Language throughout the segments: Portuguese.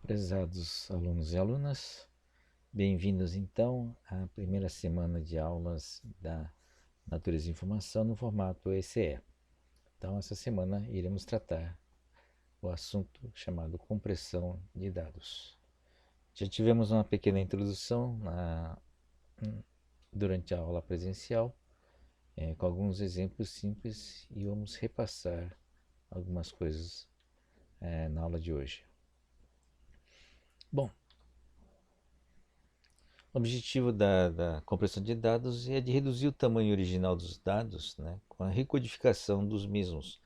Prezados alunos e alunas, bem-vindos então à primeira semana de aulas da Natureza e Informação no formato ECE. Então, essa semana iremos tratar o assunto chamado compressão de dados. Já tivemos uma pequena introdução durante a aula presencial, com alguns exemplos simples, e vamos repassar algumas coisas na aula de hoje. Bom, o objetivo da compressão de dados é de reduzir o tamanho original dos dados, né, com a recodificação dos mesmos,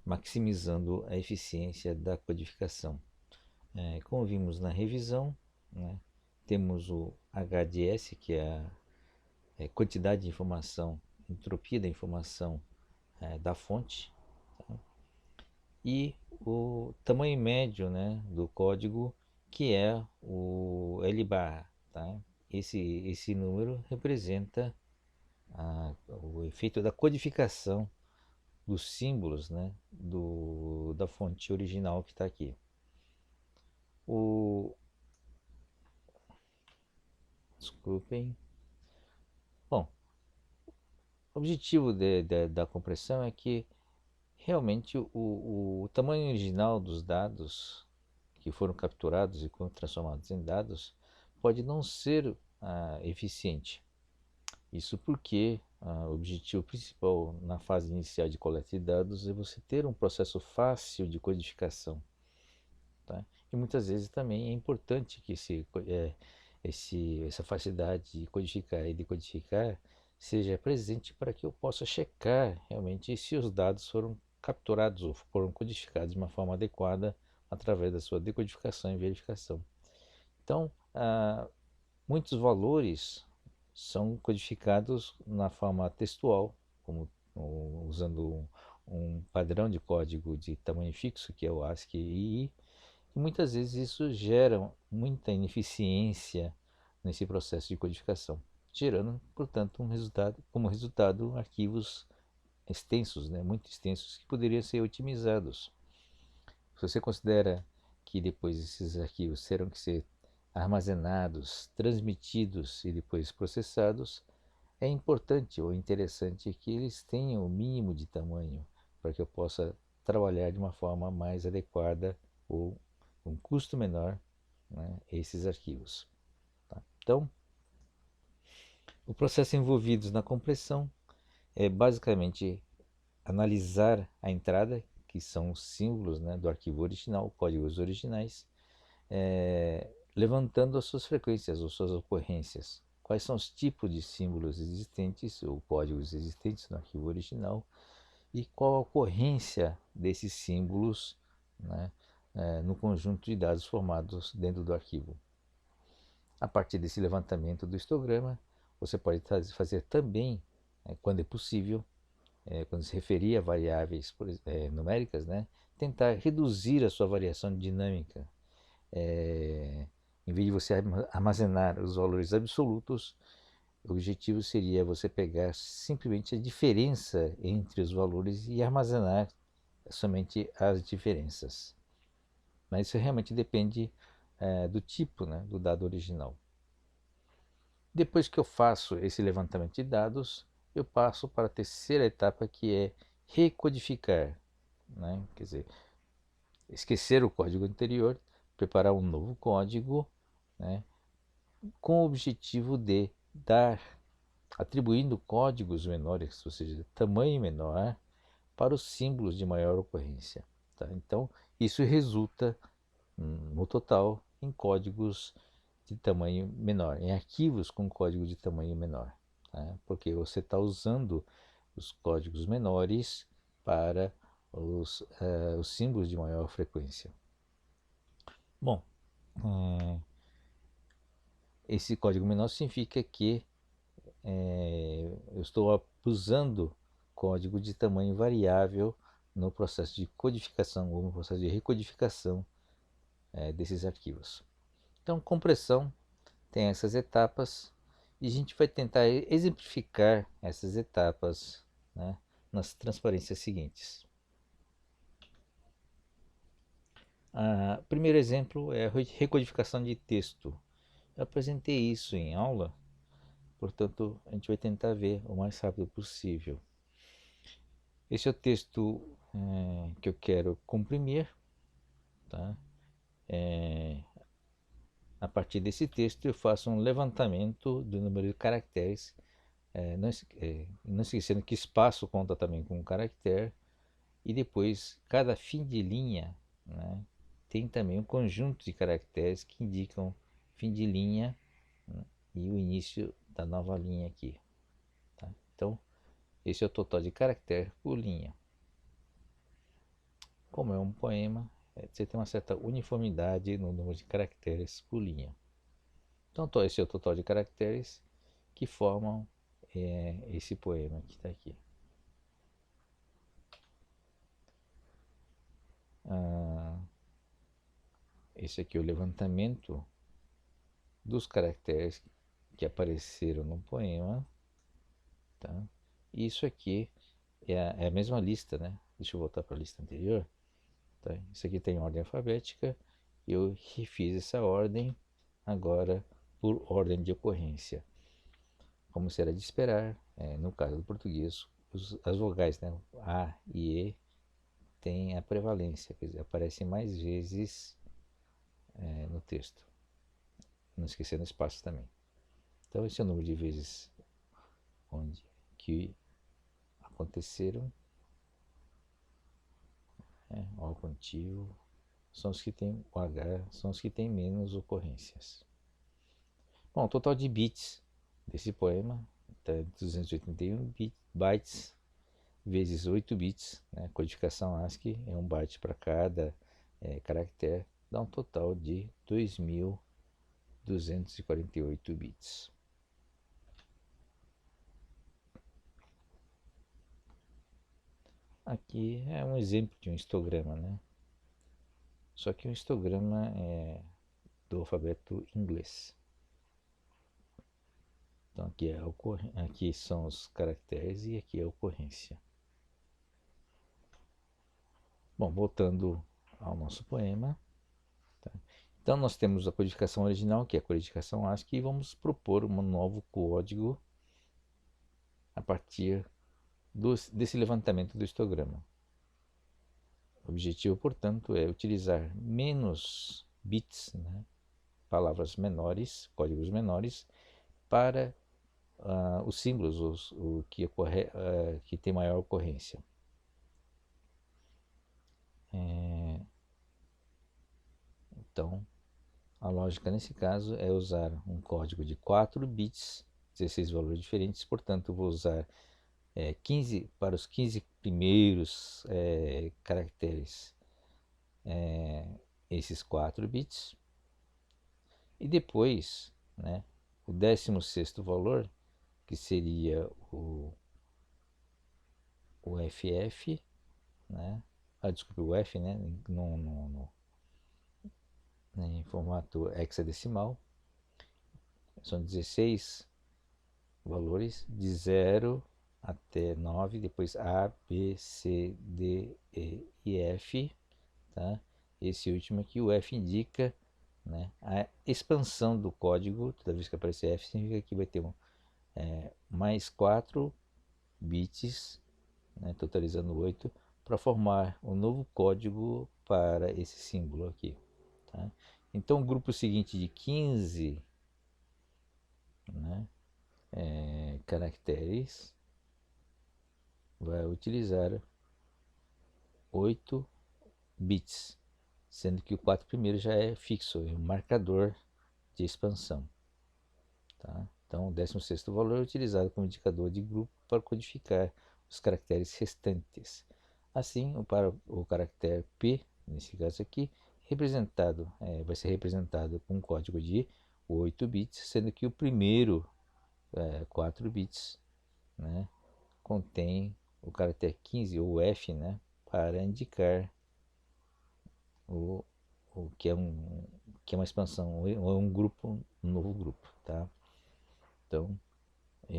maximizando a eficiência da codificação. Como vimos na revisão, né, temos o HDS, que é a quantidade de informação, entropia da informação da fonte, tá? E o tamanho médio, né, do código, que é o L barra. Tá? Esse número representa o efeito da codificação dos símbolos, né, da fonte original que está aqui. Desculpem. Bom, o objetivo da compressão é que realmente o tamanho original dos dados que foram capturados e transformados em dados pode não ser eficiente. Isso porque o objetivo principal na fase inicial de coleta de dados é você ter um processo fácil de codificação. Tá? E muitas vezes também é importante que essa facilidade de codificar e decodificar seja presente para que eu possa checar realmente se os dados foram capturados ou foram codificados de uma forma adequada através da sua decodificação e verificação. Então, muitos valores são codificados na forma textual, como usando um padrão de código de tamanho fixo, que é o ASCII, e muitas vezes isso gera muita ineficiência nesse processo de codificação, gerando, portanto, como resultado arquivos extensos, né, muito extensos, que poderiam ser otimizados. Se você considera que depois esses arquivos terão que ser armazenados, transmitidos e depois processados, é importante ou interessante que eles tenham o mínimo de tamanho para que eu possa trabalhar de uma forma mais adequada ou um custo menor, né, esses arquivos. Tá? Então, o processo envolvido na compressão é basicamente analisar a entrada, que são os símbolos, né, do arquivo original, códigos originais, levantando as suas frequências ou suas ocorrências. Quais são os tipos de símbolos existentes ou códigos existentes no arquivo original e qual a ocorrência desses símbolos, né, no conjunto de dados formados dentro do arquivo. A partir desse levantamento do histograma, você pode fazer também, quando é possível, quando se referir a variáveis numéricas, né, tentar reduzir a sua variação dinâmica. Em vez de você armazenar os valores absolutos, o objetivo seria você pegar simplesmente a diferença entre os valores e armazenar somente as diferenças. Mas isso realmente depende do tipo, né, do dado original. Depois que eu faço esse levantamento de dados, eu passo para a terceira etapa, que é recodificar, né? Quer dizer, esquecer o código anterior, preparar um novo código, né, com o objetivo de dar, atribuindo códigos menores, ou seja, tamanho menor, para os símbolos de maior ocorrência. Tá? Então, isso resulta, no total, em códigos de tamanho menor, em arquivos com código de tamanho menor, tá? Porque você está usando os códigos menores para os símbolos de maior frequência. Bom, esse código menor significa que eu estou usando código de tamanho variável no processo de codificação ou no processo de recodificação desses arquivos. Então, compressão tem essas etapas e a gente vai tentar exemplificar essas etapas, né, nas transparências seguintes. Primeiro exemplo é a recodificação de texto. Eu apresentei isso em aula, portanto a gente vai tentar ver o mais rápido possível. Esse é o texto que eu quero comprimir, tá? A partir desse texto eu faço um levantamento do número de caracteres, não esquecendo que espaço conta também com um caractere, e depois cada fim de linha, né, tem também um conjunto de caracteres que indicam fim de linha, né, e o início da nova linha aqui. Tá? Então, esse é o total de caracteres por linha. Como é um poema, você tem uma certa uniformidade no número de caracteres por linha. Então, esse é o total de caracteres que formam esse poema que está aqui. Esse aqui é o levantamento dos caracteres que apareceram no poema. Tá? E isso aqui é a mesma lista, né? Deixa eu voltar para a lista anterior. Tá? Isso aqui tem ordem alfabética. Eu refiz essa ordem agora por ordem de ocorrência. Como será de esperar, no caso do português, as vogais, né? A e E, têm a prevalência, quer dizer, aparecem mais vezes no texto. Não esquecendo espaço também. Então esse é o número de vezes onde que aconteceram, o contínuo, são os que tem o H, são os que tem menos ocorrências. Bom, o total de bits desse poema está 281 bytes vezes 8 bits, né? Codificação ASCII é 1 byte para cada caractere, dá um total de 2.248 bits. Aqui é um exemplo de um histograma, né? Só que um histograma é do alfabeto inglês. Então aqui são os caracteres e aqui é a ocorrência. Bom, voltando ao nosso poema. Tá? Então nós temos a codificação original, que é a codificação ASCII, e vamos propor um novo código a partir desse levantamento do histograma. O objetivo, portanto, é utilizar menos bits, né, palavras menores, códigos menores, para os símbolos, o que tem maior ocorrência. Então, a lógica nesse caso é usar um código de 4 bits, 16 valores diferentes, portanto, vou usar 15 para os 15 primeiros caracteres, esses 4 bits, e depois, né, o 16º valor, que seria o FF, né? Desculpe, o F, né? Em formato hexadecimal. São 16 valores de 0 até 9, depois A, B, C, D, E F. Tá? Esse último aqui, o F indica, né, a expansão do código. Toda vez que aparecer F, significa que vai ter mais 4 bits, né, totalizando 8, para formar um novo código para esse símbolo aqui. Tá? Então o grupo seguinte de 15, né, caracteres vai utilizar 8 bits, sendo que o 4 primeiro já é fixo, é um marcador de expansão. Tá? Então o 16º valor é utilizado como indicador de grupo para codificar os caracteres restantes. Assim, para o caractere P, nesse caso aqui, vai ser representado com um código de 8 bits, sendo que o primeiro 4 bits, né, contém o caractere 15, ou F, né, para indicar o que é uma expansão, ou um grupo, um novo grupo. Tá? Então,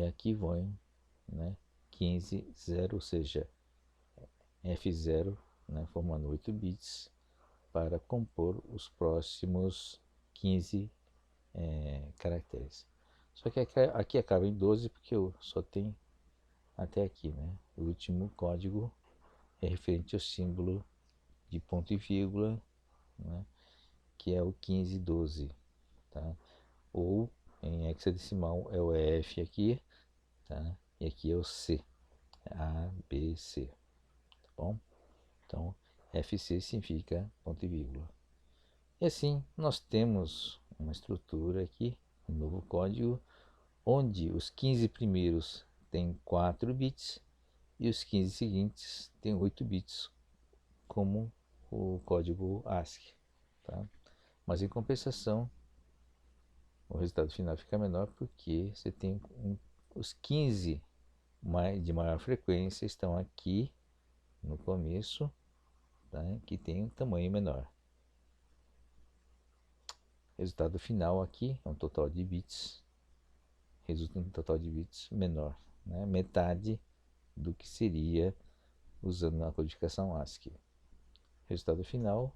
aqui vão, né, 15, 0, ou seja, F0, né, formando 8 bits para compor os próximos 15 caracteres. Só que aqui acaba em 12 porque eu só tenho até aqui, né? O último código é referente ao símbolo de ponto e vírgula, né? Que é o 1512, tá? Ou em hexadecimal é o F aqui, tá? E aqui é o C, A, B, C, tá bom? Então, FC significa ponto e vírgula. E assim, nós temos uma estrutura aqui, um novo código, onde os 15 primeiros têm 4 bits e os 15 seguintes têm 8 bits, como o código ASCII, tá? Mas em compensação, o resultado final fica menor porque você tem os 15 de maior frequência estão aqui no começo, tá? Que tem um tamanho menor. Resultado final aqui é um total de bits, resulta em um total de bits menor, né? Metade do que seria usando a codificação ASCII. Resultado final,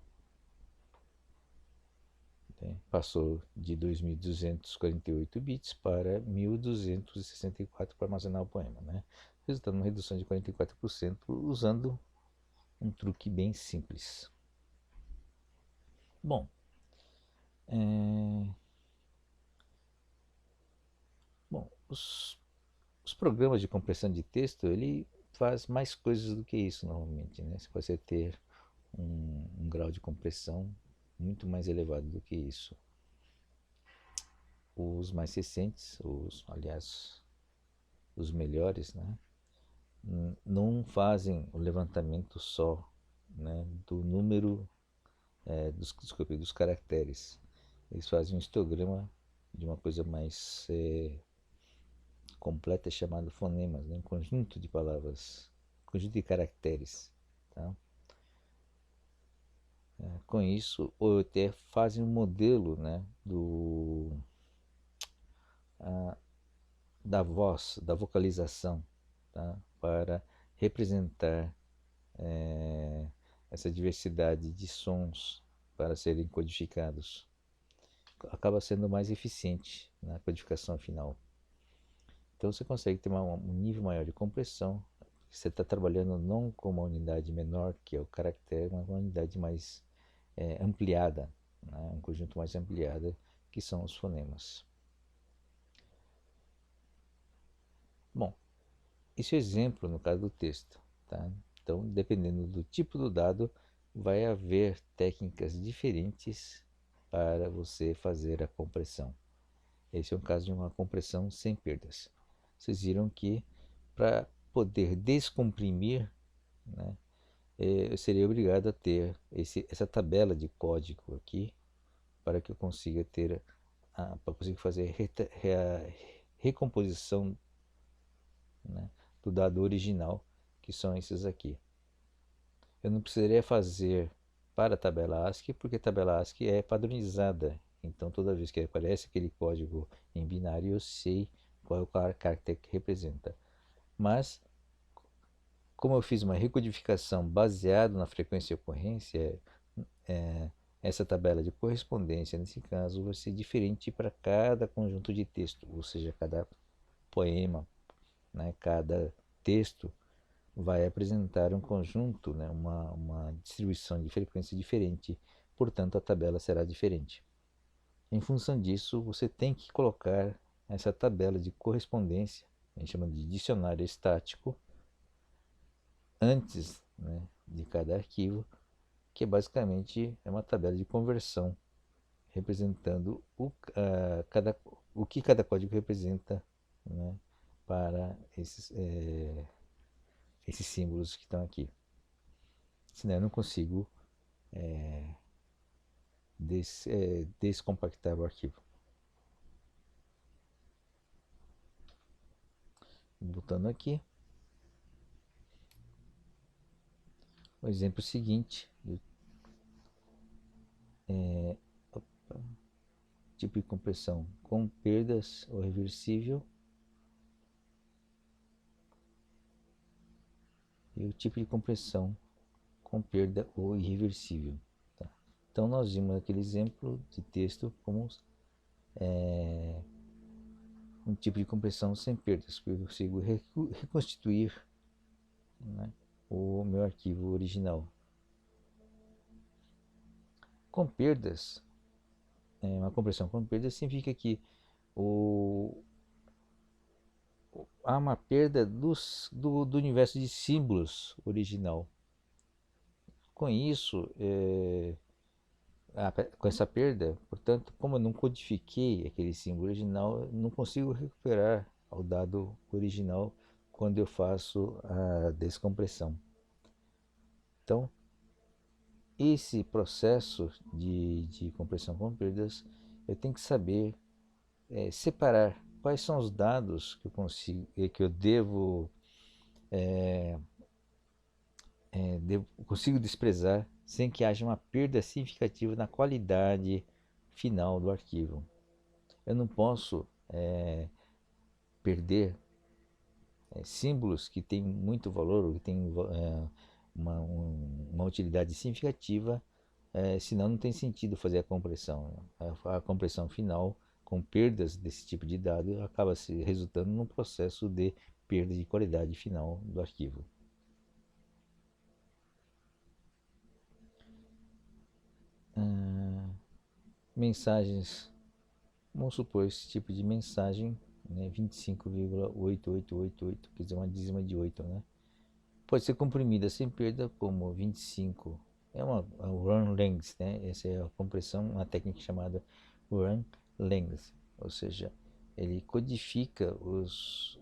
né? Passou de 2.248 bits para 1.264 para armazenar o poema, né? Resultando uma redução de 44% usando um truque bem simples. Bom, os programas de compressão de texto, ele faz mais coisas do que isso normalmente, né? Você pode ter um grau de compressão muito mais elevado do que isso. Os mais recentes, aliás, os melhores, né? Não fazem o levantamento só, né, do número dos caracteres. Eles fazem um histograma de uma coisa mais completa chamada fonemas, né? Um conjunto de palavras, um conjunto de caracteres, tá? Com isso, ou até fazem um modelo, né, da voz, da vocalização, tá? Para representar essa diversidade de sons para serem codificados. Acaba sendo mais eficiente na codificação final. Então você consegue ter um nível maior de compressão. Você está trabalhando não com uma unidade menor, que é o caractere, mas uma unidade mais ampliada, né? Um conjunto mais ampliado, que são os fonemas. Bom, esse é o exemplo no caso do texto, tá? Então, dependendo do tipo do dado, vai haver técnicas diferentes para você fazer a compressão. Esse é um caso de uma compressão sem perdas. Vocês viram que para poder descomprimir, né, eu seria obrigado a ter essa tabela de código aqui para que eu consiga ter para conseguir fazer a recomposição, né, do dado original, que são esses aqui. Eu não precisaria fazer para a tabela ASCII, porque a tabela ASCII é padronizada. Então, toda vez que aparece aquele código em binário, eu sei qual é o caractere que representa. Mas, como eu fiz uma recodificação baseada na frequência e ocorrência, essa tabela de correspondência, nesse caso, vai ser diferente para cada conjunto de texto, ou seja, cada poema, né, cada texto vai apresentar um conjunto, né, uma distribuição de frequência diferente, portanto a tabela será diferente. Em função disso, você tem que colocar essa tabela de correspondência, a gente chama de dicionário estático, antes, né, de cada arquivo, que basicamente é uma tabela de conversão, representando o que cada código representa, né, para esses símbolos que estão aqui. Senão eu não consigo descompactar o arquivo. Voltando aqui, o exemplo seguinte, tipo de compressão com perdas ou reversível, e o tipo de compressão com perda ou irreversível. Tá? Então nós vimos aquele exemplo de texto como um tipo de compressão sem perdas, porque eu consigo reconstituir, né, o meu arquivo original. Com perdas, uma compressão com perdas significa que o, há uma perda do universo de símbolos original. Com isso, com essa perda, portanto, como eu não codifiquei aquele símbolo original, eu não consigo recuperar o dado original quando eu faço a descompressão. Então, esse processo de compressão com perdas, eu tenho que saber separar quais são os dados que eu consigo, que eu consigo desprezar sem que haja uma perda significativa na qualidade final do arquivo. Eu não posso perder símbolos que têm muito valor, ou que têm uma utilidade significativa, senão não tem sentido fazer a compressão. A compressão final, com perdas desse tipo de dado, acaba se resultando num processo de perda de qualidade final do arquivo. Mensagens, vamos supor esse tipo de mensagem, né, 25,8888, quer dizer, uma dízima de 8, né? Pode ser comprimida sem perda como 25. É uma run length, né? Essa é a compressão, uma técnica chamada run length, ou seja, ele codifica os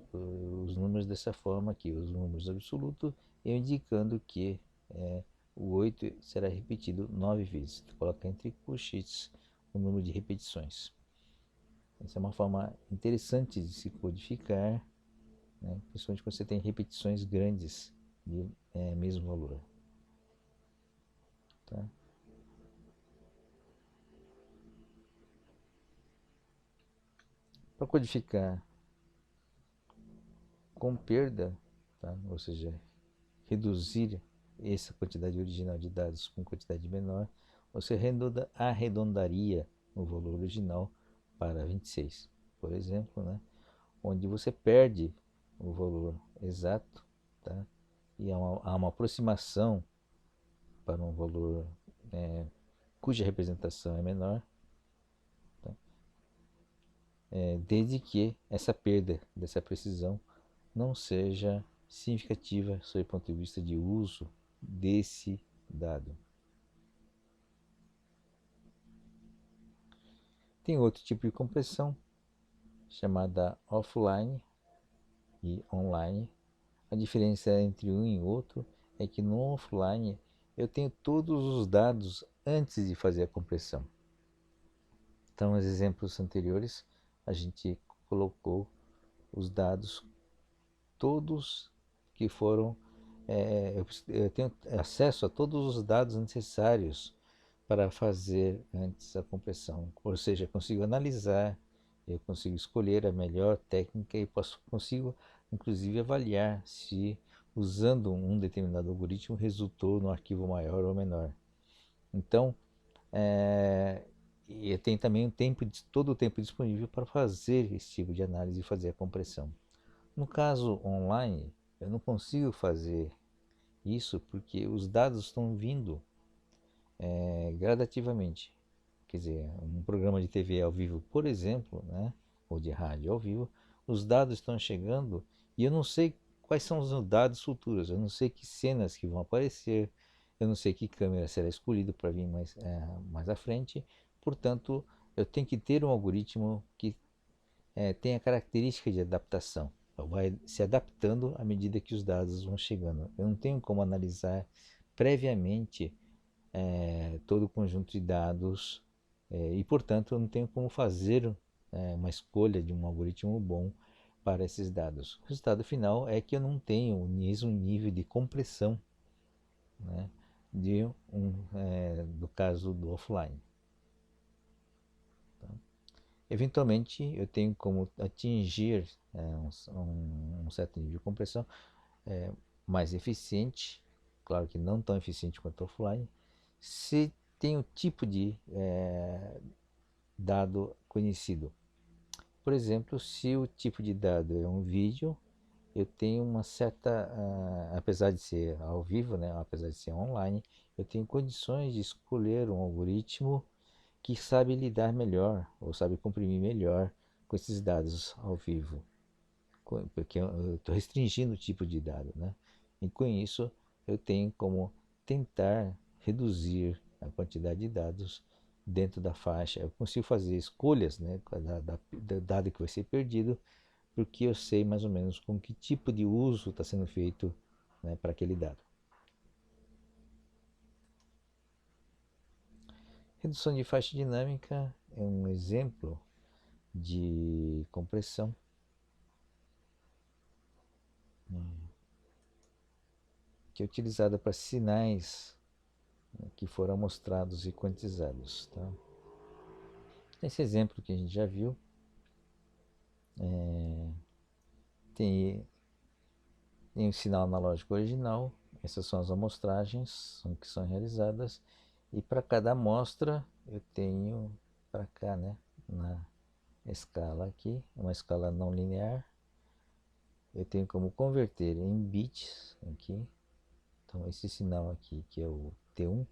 números dessa forma aqui, os números absolutos, indicando que o 8 será repetido 9 vezes. Coloca entre colchetes o número de repetições. Essa é uma forma interessante de se codificar, né? Principalmente quando você tem repetições grandes de mesmo valor. Tá? Para codificar com perda, tá? Ou seja, reduzir essa quantidade original de dados com quantidade menor, você arredondaria o valor original para 26, por exemplo, né? Onde você perde o valor exato, tá? E há uma aproximação para um valor cuja representação é menor, tá? Desde que essa perda dessa precisão não seja significativa sob o ponto de vista de uso desse dado. Tem outro tipo de compressão chamada offline e online. A diferença entre um e outro é que no offline eu tenho todos os dados antes de fazer a compressão. Então, nos exemplos anteriores, a gente colocou os dados todos que foram. Eu tenho acesso a todos os dados necessários para fazer antes a compressão. Ou seja, eu consigo analisar, eu consigo escolher a melhor técnica e consigo, inclusive, avaliar se usando um determinado algoritmo resultou no arquivo maior ou menor. Então, e tem também todo o tempo disponível para fazer esse tipo de análise e fazer a compressão. No caso online, eu não consigo fazer isso porque os dados estão vindo gradativamente. Quer dizer, um programa de TV ao vivo, por exemplo, né, ou de rádio ao vivo, os dados estão chegando e eu não sei quais são os dados futuros, eu não sei que cenas que vão aparecer, eu não sei que câmera será escolhida para vir mais à frente, portanto, eu tenho que ter um algoritmo que tenha característica de adaptação. Vai se adaptando à medida que os dados vão chegando. Eu não tenho como analisar previamente todo o conjunto de dados e, portanto, eu não tenho como fazer uma escolha de um algoritmo bom para esses dados. O resultado final é que eu não tenho o mesmo nível de compressão, né, do caso do offline. Tá? Eventualmente, eu tenho como atingir um certo nível de compressão mais eficiente, claro que não tão eficiente quanto offline, se tem um tipo de dado conhecido. Por exemplo, se o tipo de dado é um vídeo, eu tenho uma certa, apesar de ser ao vivo, né, apesar de ser online, eu tenho condições de escolher um algoritmo que sabe lidar melhor ou sabe comprimir melhor com esses dados ao vivo, porque eu estou restringindo o tipo de dado, né? E com isso eu tenho como tentar reduzir a quantidade de dados dentro da faixa. Eu consigo fazer escolhas, né, do dado que vai ser perdido, porque eu sei mais ou menos com que tipo de uso está sendo feito, né, para aquele dado. Redução de faixa dinâmica é um exemplo de compressão, né, que é utilizada para sinais, né, que foram amostrados e quantizados. Tá? Esse exemplo que a gente já viu, tem, tem o sinal analógico original, essas são as amostragens que são realizadas, e para cada amostra eu tenho para cá, né, na escala aqui, uma escala não linear, eu tenho como converter em bits aqui. Então esse sinal aqui, que é o T1,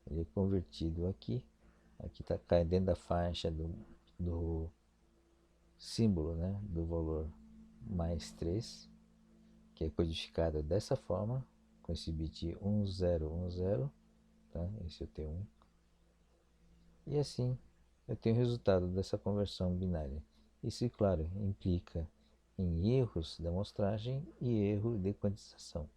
ele é convertido aqui. Aqui está caindo dentro da faixa do símbolo, né, do valor mais 3, que é codificado dessa forma, com esse bit 1010, tá? Esse é o T1. E assim eu tenho o resultado dessa conversão binária. Isso, claro, implica em erros da amostragem e erro de quantização.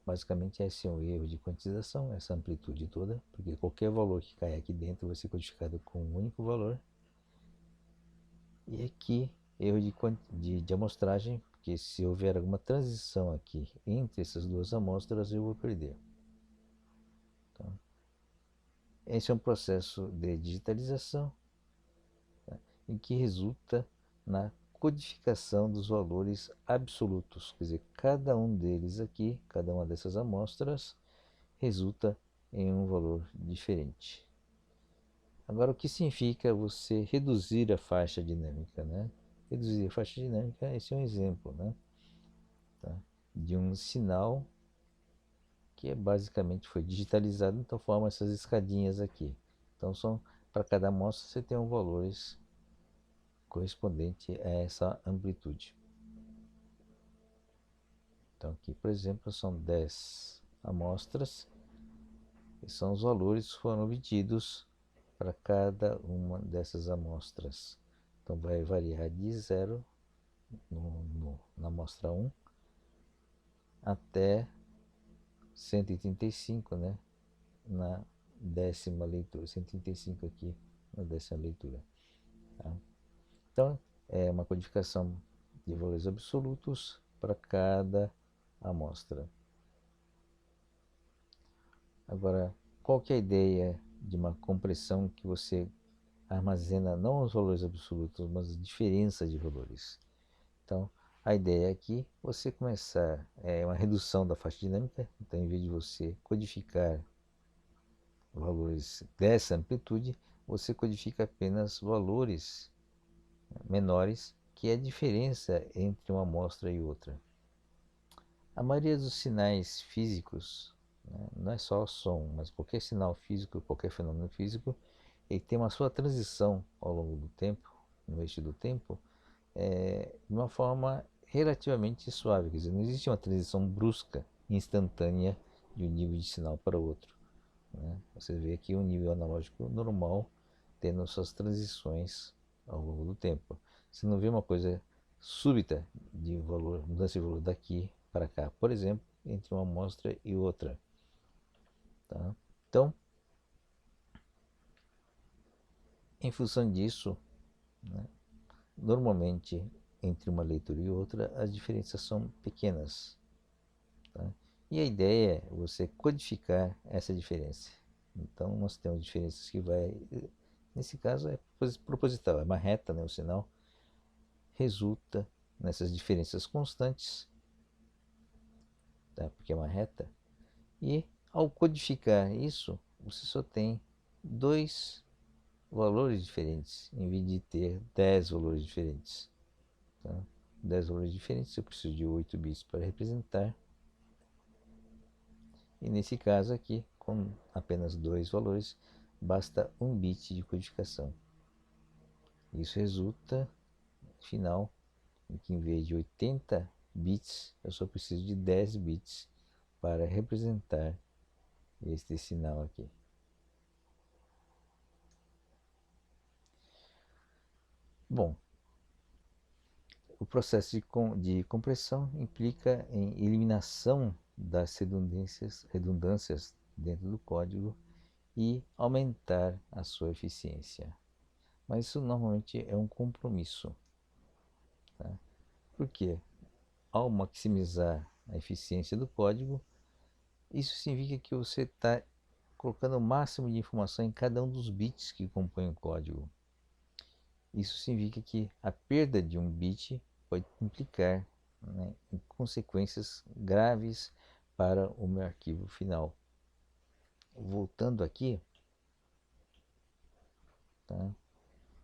Basicamente, esse é um erro de quantização, essa amplitude toda, porque qualquer valor que cair aqui dentro vai ser codificado com um único valor. E aqui, erro de amostragem, porque se houver alguma transição aqui entre essas duas amostras, eu vou perder. Então, esse é um processo de digitalização, tá, em que resulta na codificação dos valores absolutos. Quer dizer, cada um deles aqui, cada uma dessas amostras, resulta em um valor diferente. Agora, o que significa você reduzir a faixa dinâmica, né? Reduzir a faixa dinâmica, esse é um exemplo, né? Tá? De um sinal que basicamente foi digitalizado, então forma essas escadinhas aqui. Então, são, para cada amostra você tem um valores correspondente a essa amplitude. Então, aqui, por exemplo, são 10 amostras, e são os valores que foram obtidos para cada uma dessas amostras. Então vai variar de 0 na amostra 1 até 135, né, na décima leitura. 135 aqui na décima leitura. Tá? Então é uma codificação de valores absolutos para cada amostra. Agora, qual que é a ideia de uma compressão que você armazena não os valores absolutos, mas a diferença de valores? Então, a ideia aqui é você começar uma redução da faixa dinâmica. Então, em vez de você codificar valores dessa amplitude, você codifica apenas valores menores, que é a diferença entre uma amostra e outra. A maioria dos sinais físicos, né, não é só o som, mas qualquer sinal físico, qualquer fenômeno físico, ele tem uma sua transição ao longo do tempo, no eixo do tempo, de uma forma relativamente suave. Quer dizer, não existe uma transição brusca, instantânea, de um nível de sinal para o outro, né? Você vê aqui um nível analógico normal tendo suas transições ao longo do tempo. Você não vê uma coisa súbita de valor, mudança de valor daqui para cá, por exemplo, entre uma amostra e outra. Tá? Então, em função disso, né, normalmente entre uma leitura e outra as diferenças são pequenas. Tá? E a ideia é você codificar essa diferença. Então nós temos diferenças que vai, nesse caso é proposital, é uma reta, né, o sinal resulta nessas diferenças constantes, tá? Porque é uma reta, e ao codificar isso, você só tem dois valores diferentes, em vez de ter 10 valores diferentes. Tá? 10 valores diferentes, eu preciso de 8 bits para representar. E nesse caso aqui, com apenas dois valores, basta um bit de codificação. Isso resulta, no final, em que em vez de 80 bits, eu só preciso de 10 bits para representar este sinal aqui. Bom, o processo de compressão implica em eliminação das redundâncias dentro do código e aumentar a sua eficiência. Mas isso normalmente é um compromisso. Tá? Por quê? Ao maximizar a eficiência do código, isso significa que você está colocando o máximo de informação em cada um dos bits que compõem o código. Isso significa que a perda de um bit pode implicar, né, em consequências graves para o meu arquivo final. Voltando aqui, tá?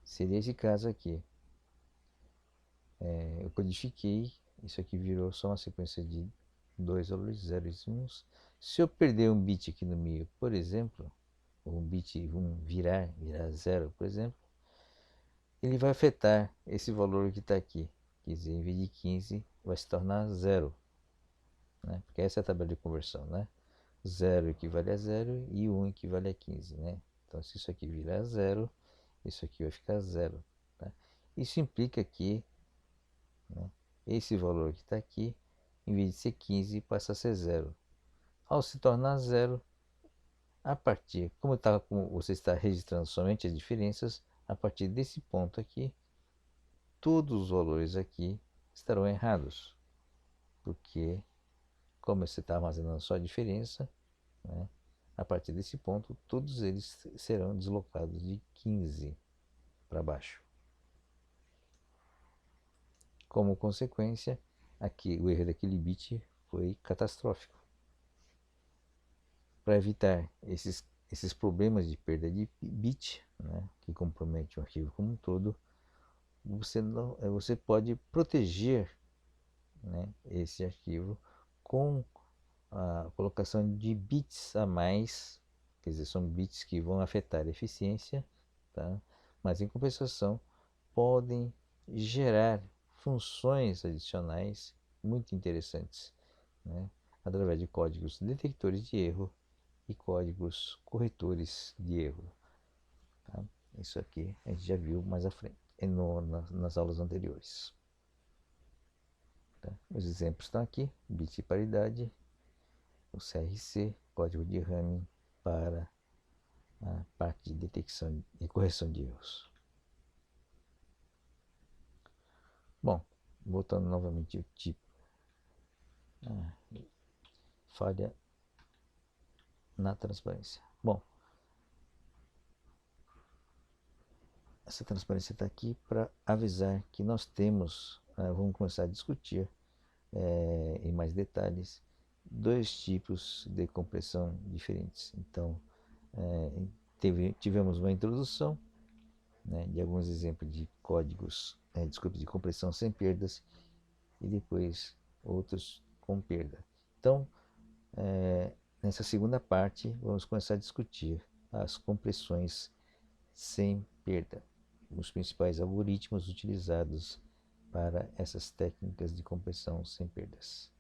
Seria esse caso aqui. Eu codifiquei, isso aqui virou só uma sequência de dois valores, 0 e 1. Se eu perder um bit aqui no meio, por exemplo, ou um bit virar 0, por exemplo, ele vai afetar esse valor que está aqui. Quer dizer, em vez de 15, vai se tornar 0. Né? Porque essa é a tabela de conversão. Né? 0 equivale a 0 e 1 equivale a 15. Né? Então, se isso aqui virar 0, isso aqui vai ficar 0. Tá? Isso implica que, né, esse valor que está aqui, em vez de ser 15, passa a ser 0. Ao se tornar 0, a partir, como você está registrando somente as diferenças, a partir desse ponto aqui, todos os valores aqui estarão errados, porque como você está armazenando só a diferença, né, a partir desse ponto, todos eles serão deslocados de 15 para baixo. Como consequência, aqui, o erro daquele bit foi catastrófico. Para evitar esses problemas de perda de bit, né, que compromete o arquivo como um todo, você pode proteger, né, esse arquivo com a colocação de bits a mais, quer dizer, são bits que vão afetar a eficiência, tá? Mas em compensação podem gerar funções adicionais muito interessantes, né? Através de códigos detectores de erro e códigos corretores de erro. Tá? Isso aqui a gente já viu mais à frente, nas aulas anteriores. Tá? Os exemplos estão aqui: bit de paridade, o CRC, código de Hamming para a parte de detecção e correção de erros. Bom, voltando novamente ao tipo. Falha na transparência. Bom, essa transparência está aqui para avisar que nós temos, vamos começar a discutir em mais detalhes, dois tipos de compressão diferentes. Então, tivemos uma introdução, né, de alguns exemplos de códigos, de compressão sem perdas, e depois outros com perda. Então, nessa segunda parte, vamos começar a discutir as compressões sem perda, os principais algoritmos utilizados para essas técnicas de compressão sem perdas.